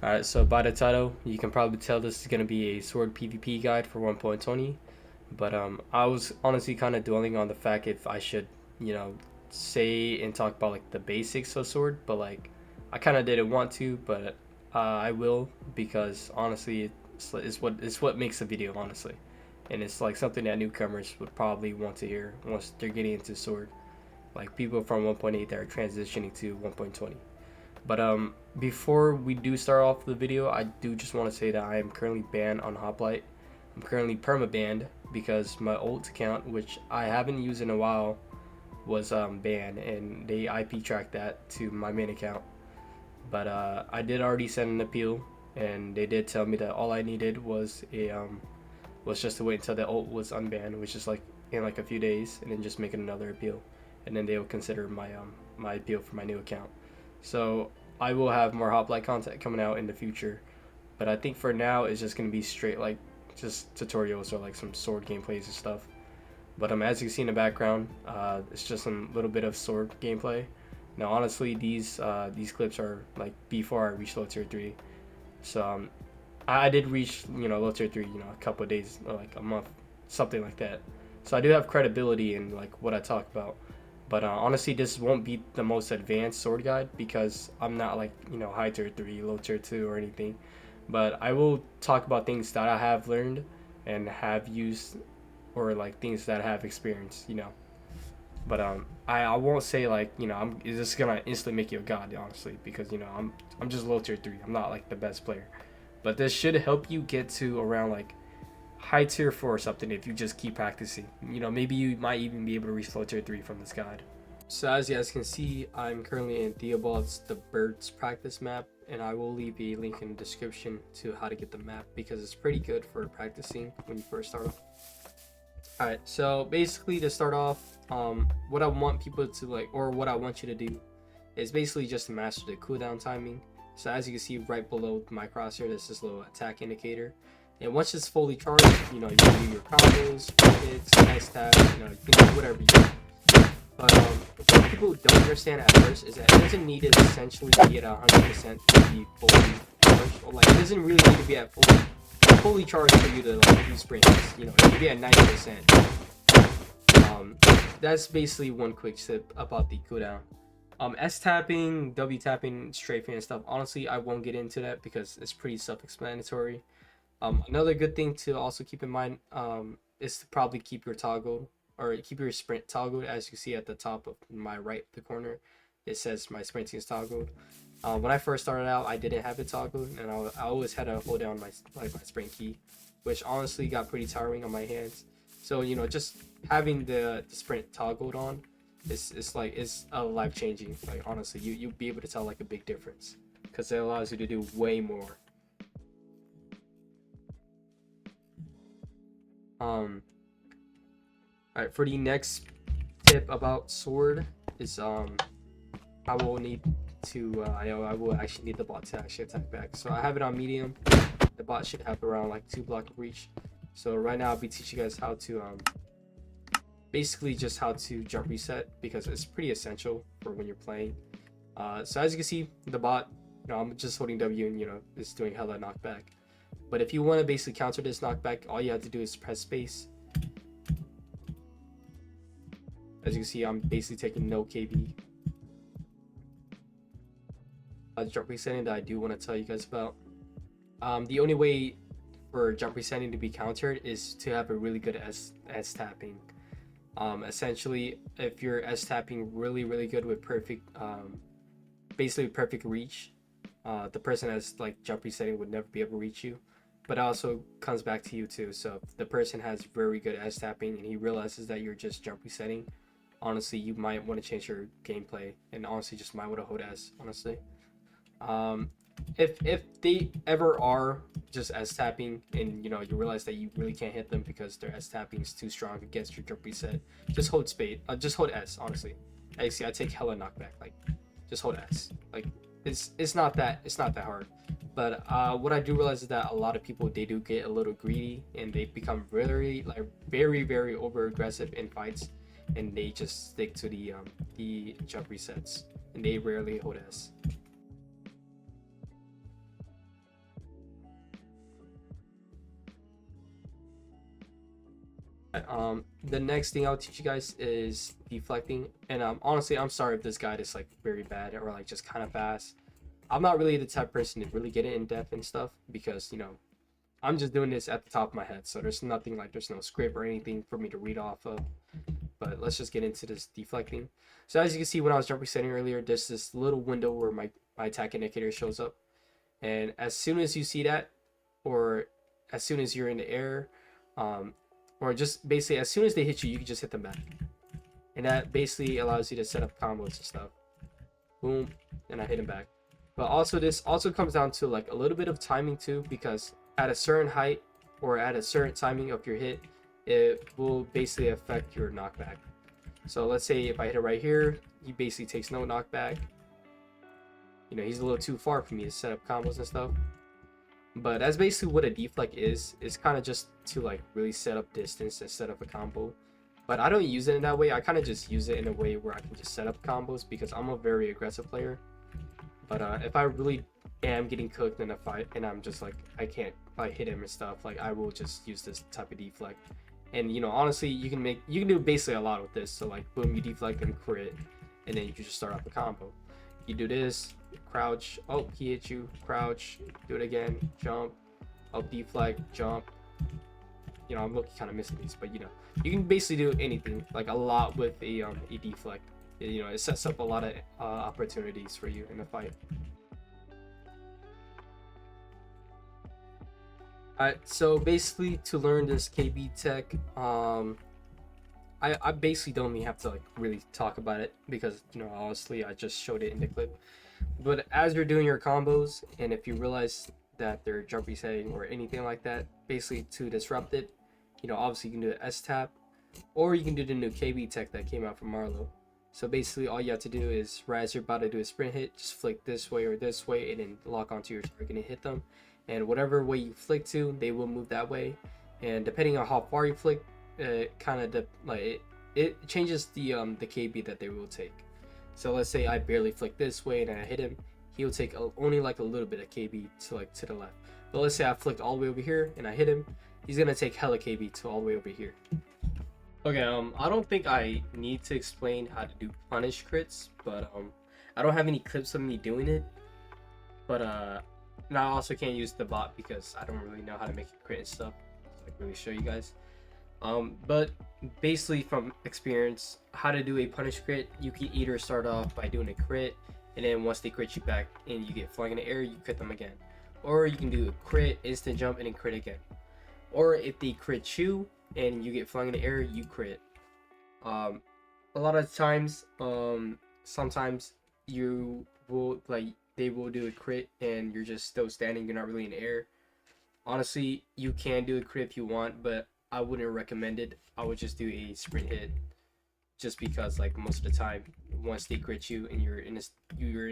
Alright, so by the title, you can probably tell this is going to be a sword PvP guide for 1.20. But I was honestly kind of dwelling on the fact if I should, you know, say and talk about like the basics of sword. But like, I kind of didn't want to, but I will because honestly, it's what makes the video honestly, and it's like something that newcomers would probably want to hear once they're getting into sword. Like people from 1.8 that are transitioning to 1.20. But before we do start off the video, I do just want to say that I am currently banned on Hoplite. I'm currently perma banned because my old account, which I haven't used in a while, was banned, and they IP tracked that to my main account. But I did already send an appeal, and they did tell me that all I needed was just to wait until the ult was unbanned, which is like in like a few days, and then just make another appeal, and then they will consider my appeal for my new account. So I will have more Hoplite content coming out in the future, but I think for now it's just gonna be straight like just tutorials or like some sword gameplays and stuff. But as you see in the background, it's just a little bit of sword gameplay. Now honestly, these clips are like before I reached low tier 3. So I did reach low tier 3 a couple of days or like a month, something like that. So I do have credibility in like what I talk about. But honestly, this won't be the most advanced sword guide because I'm not like high tier 3, low tier 2 or anything. But I will talk about things that I have learned and have used, or like things that I have experienced. But I won't say like I'm just gonna instantly make you a god honestly, because I'm just low tier 3. I'm not like the best player. But this should help you get to around like high tier 4 or something if you just keep practicing. Maybe you might even be able to reach low tier 3 from this guide. So as you guys can see, I'm currently in Theobald's the Birds practice map, and I will leave a link in the description to how to get the map because it's pretty good for practicing when you first start off. Alright, so basically to start off, what I want people to like, or what I want you to do is basically just to master the cooldown timing. So as you can see right below my crosshair, there's this little attack indicator. And once it's fully charged, you can do your combos, hits, nice tab, you can do whatever you want. But what people don't understand at first is that it doesn't need to essentially be at 100% to be fully charged. Or like it doesn't really need to be at fully charged for you to like do sprints. It can be at 90%. That's basically one quick tip about the cooldown. S tapping, W tapping, strafing and stuff. Honestly, I won't get into that because it's pretty self-explanatory. Another good thing to also keep in mind is to probably keep your toggle or keep your sprint toggled. As you see at the top of my right the corner, it says my sprinting is toggled. When I first started out, I didn't have it toggled, and I always had to hold down my sprint key, which honestly got pretty tiring on my hands. So just having the sprint toggled on it's life changing. Like honestly, you'll be able to tell like a big difference because it allows you to do way more. Alright, for the next tip about sword is I will need to I will actually need the bot to actually attack back. So I have it on medium. The bot should have around like 2 block of reach. So right now I'll be teaching you guys how to basically just how to jump reset because it's pretty essential for when you're playing. So as you can see, the bot, I'm just holding W and it's doing hella knockback. But if you want to basically counter this knockback, all you have to do is press space. As you can see, I'm basically taking no KB. Jump resetting that I do want to tell you guys about. The only way for jump resetting to be countered is to have a really good S tapping. Essentially, if you're S tapping really good with perfect, basically perfect reach, the person that's like jump resetting would never be able to reach you. But it also comes back to you too. So if the person has very good S tapping and he realizes that you're just jump resetting, honestly, you might want to change your gameplay and honestly just might want to hold S. Honestly, if they ever are just S tapping and you realize that you really can't hit them because their S tapping is too strong against your jump reset, just hold just hold S. Honestly, I take hella knockback. Like, just hold S. Like, it's not that hard. But what I do realize is that a lot of people, they do get a little greedy and they become really like very over aggressive in fights, and they just stick to the jump resets and they rarely hold S. The next thing I'll teach you guys is deflecting. And honestly, I'm sorry if this guide is like very bad or like just kind of fast. I'm not really the type of person to really get it in depth and stuff because, you know, I'm just doing this at the top of my head. So there's nothing like, there's no script or anything for me to read off of. But let's just get into this deflecting. So as you can see, when I was jump resetting earlier, there's this little window where my attack indicator shows up. And as soon as you see that, or as soon as you're in the air, or just basically as soon as they hit you, you can just hit them back. And that basically allows you to set up combos and stuff. Boom, and I hit him back. But also this also comes down to like a little bit of timing too, because at a certain height or at a certain timing of your hit, it will basically affect your knockback. So let's say if I hit it right here, he basically takes no knockback. You know, he's a little too far for me to set up combos and stuff. But that's basically what a deflect is. It's kind of just to like really set up distance and set up a combo. But I don't use it in that way. I kind of just use it in a way where I can just set up combos because I'm a very aggressive player. But if I really am getting cooked in a fight and I'm just like, I can't like hit him and stuff, like I will just use this type of deflect. And you know, honestly, you can do basically a lot with this. So like, boom, you deflect and crit, and then you can just start off a combo. You do this, crouch, oh, he hit you, crouch, do it again, jump, up, deflect, jump. You know, I'm looking kind of missing these, but you know, you can basically do anything, like a lot with a deflect. You know, it sets up a lot of opportunities for you in the fight. Alright, so basically to learn this KB tech, I basically don't even have to like really talk about it because, you know, honestly I just showed it in the clip. But as you're doing your combos, and if you realize that they're jump resetting or anything like that, basically to disrupt it, you know, obviously you can do an S tap, or you can do the new KB tech that came out from Marlo. So basically all you have to do is right as you're about to do a sprint hit, just flick this way or this way and then lock onto your target and hit them. And whatever way you flick to, they will move that way. And depending on how far you flick, it changes the KB that they will take. So let's say I barely flick this way and I hit him, he'll take only like a little bit of KB to the left. But let's say I flicked all the way over here and I hit him, he's gonna take hella KB to all the way over here. Okay, I don't think I need to explain how to do punish crits, but I don't have any clips of me doing it. But and I also can't use the bot because I don't really know how to make a crit and stuff. So I can really show you guys. But basically from experience, how to do a punish crit, you can either start off by doing a crit, and then once they crit you back and you get flung in the air, you crit them again. Or you can do a crit, instant jump, and then crit again. Or if they crit you and you get flung in the air, you crit. A lot of times, sometimes you will they will do a crit and you're just still standing, you're not really in the air. Honestly, you can do a crit if you want, but I wouldn't recommend it. I would just do a sprint hit, just because like most of the time, once they crit you and you're in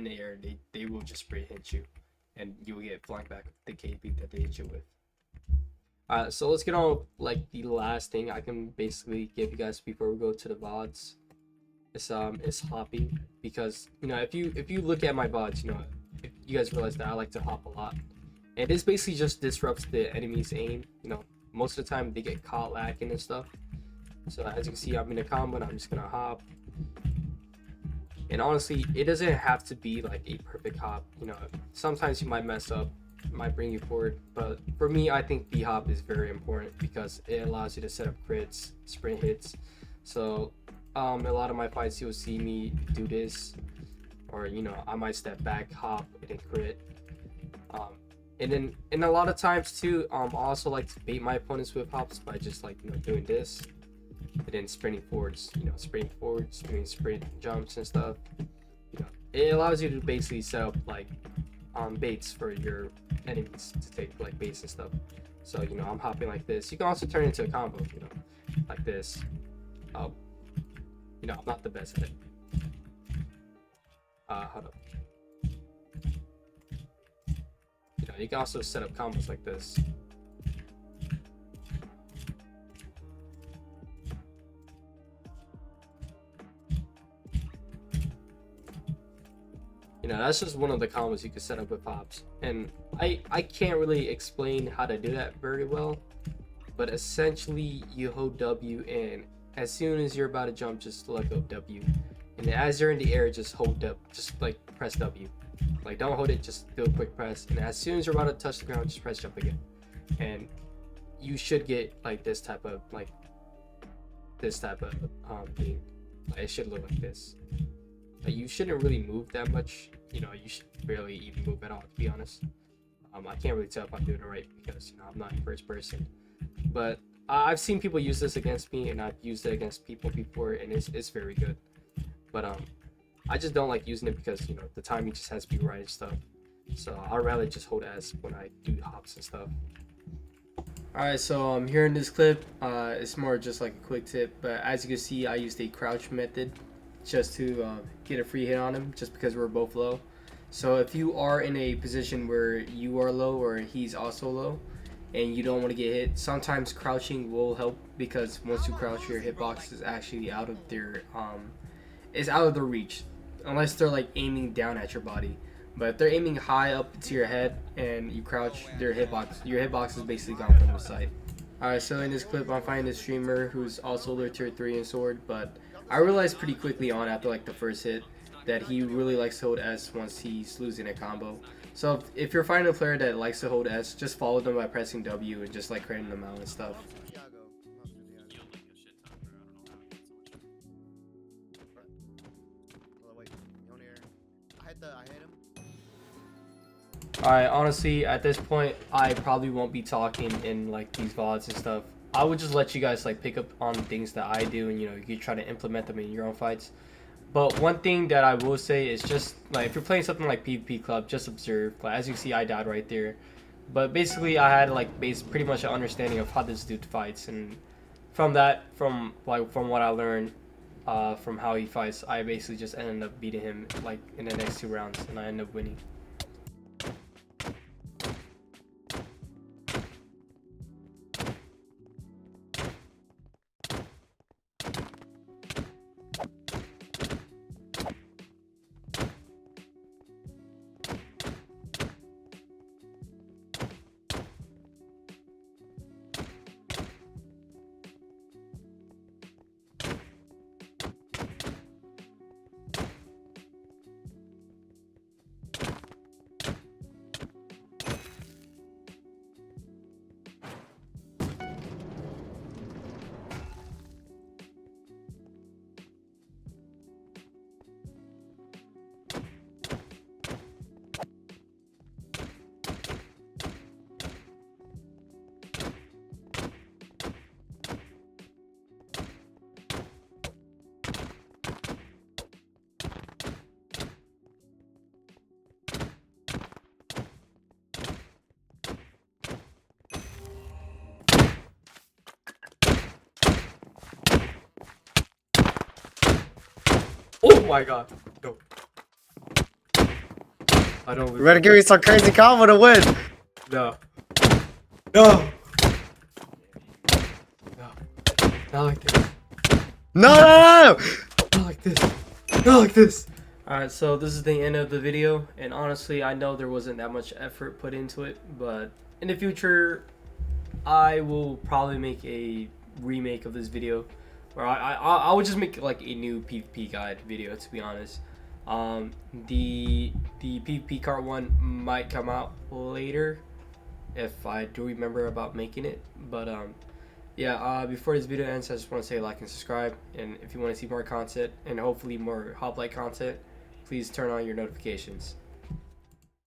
the air, they will just sprint hit you, and you will get flanked back with the KB that they hit you with. So let's get on like the last thing I can basically give you guys before we go to the VODs. Is hopping, because you know if you look at my VODs, you know, if you guys realize that I like to hop a lot, and this basically just disrupts the enemy's aim. You know, most of the time they get caught lacking and stuff. So as you can see, I'm in a combo and I'm just gonna hop. And honestly, it doesn't have to be like a perfect hop. You know, sometimes you might mess up, might bring you forward, but for me, I think the hop is very important because it allows you to set up crits, sprint hits. So a lot of my fights you'll see me do this, or you know, I might step back, hop, and then crit. And a lot of times too, I also like to bait my opponents with hops by just like, you know, doing this and then sprinting forwards, you know, sprinting forwards, doing sprint jumps and stuff. You know, it allows you to basically set up like baits for your enemies to take like baits and stuff. So you know, I'm hopping like this. You can also turn it into a combo, you know, like this. You know, I'm not the best at it. Hold up. You know, you can also set up combos like this. You know, that's just one of the combos you can set up with hops. And I can't really explain how to do that very well. but essentially you hold W, and as soon as you're about to jump, just let go of W, and as you're in the air, just hold up, just like press W. Like, don't hold it, just do a quick press, and as soon as you're about to touch the ground, just press jump again, and you should get like this type of thing. Like, it should look like this. Like, you shouldn't really move that much. You know, you should barely even move at all, to be honest. I can't really tell if I'm doing it right because, you know, I'm not a first person. But I've seen people use this against me, and I've used it against people before, and it's very good. But I just don't like using it because, you know, the timing just has to be right and stuff. So I'd rather just hold S when I do hops and stuff. Alright, so here in this clip, it's more just like a quick tip, but as you can see, I used a crouch method just to get a free hit on him, just because we're both low. So if you are in a position where you are low or he's also low, and you don't want to get hit, sometimes crouching will help, because once you crouch, your hitbox is actually out of their reach, unless they're like aiming down at your body. But if they're aiming high up to your head and you crouch, your hitbox is basically gone from the sight. Alright, so in this clip, I'm finding a streamer who's also their tier 3 in sword, but I realized pretty quickly on, after like the first hit, that he really likes to hold S once he's losing a combo. So if you're finding a player that likes to hold S, just follow them by pressing W and just like creating them out and stuff. Alright, honestly, at this point, I probably won't be talking in like these VODs and stuff. I would just let you guys like pick up on things that I do, and you know, you can try to implement them in your own fights. But one thing that I will say is, just like if you're playing something like PvP Club, just observe. Like, as you see, I died right there. But basically, I had like pretty much an understanding of how this dude fights, and from what I learned from how he fights, I basically just ended up beating him like in the next 2 rounds, and I ended up winning. Oh my god. No. I don't lose. You better give me some crazy combo to win. No. No. No. Not like this. No. Not like this. Not like this. Alright, so this is the end of the video, and honestly, I know there wasn't that much effort put into it, but in the future, I will probably make a remake of this video, or I would just make like a new PvP guide video, to be honest. The PvP cart one might come out later if I do remember about making it, but yeah, before this video ends, I just want to say like and subscribe, and if you want to see more content and hopefully more hoplite content, please turn on your notifications.